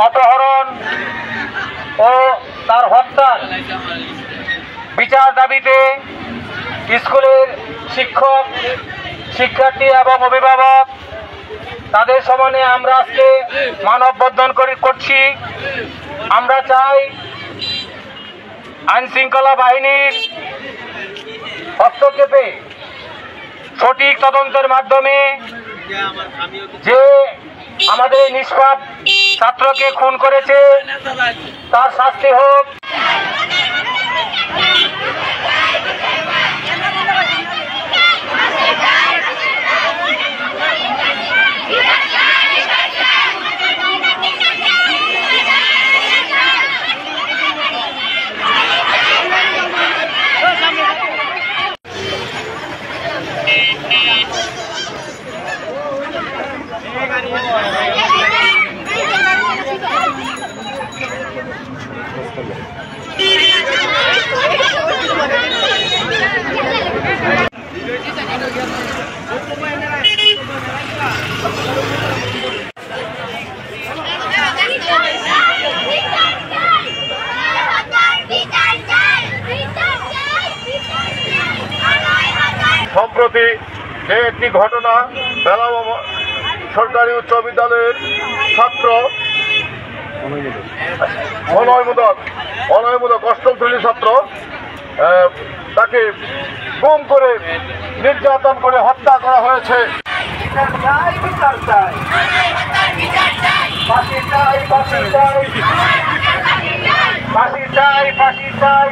অপহরণ ও তার হত্যার বিচার দাবিতে স্কুলের শিক্ষক, শিক্ষার্থী এবং অভিভাবক তাদের সমানে আমরা আজকে মানববন্ধন করছি। আমরা চাই আইন শৃঙ্খলা বাহিনীর হস্তক্ষেপে সঠিক তদন্তের মাধ্যমে যে আমাদের নিষ্পাপ ছাত্রকে খুন করেছে তার শাস্তি হোক। সম্প্রতি যে একটি ঘটনা বেলাগাঁও সরকারি উচ্চ বিদ্যালয়ের ছাত্র অনয়মূলক অষ্টম শ্রেণীর ছাত্র তাকে গুম করে নির্যাতন করে হত্যা করা হয়েছে। ফাঁসি চাই, ফাঁসি চাই, ফাঁসি চাই।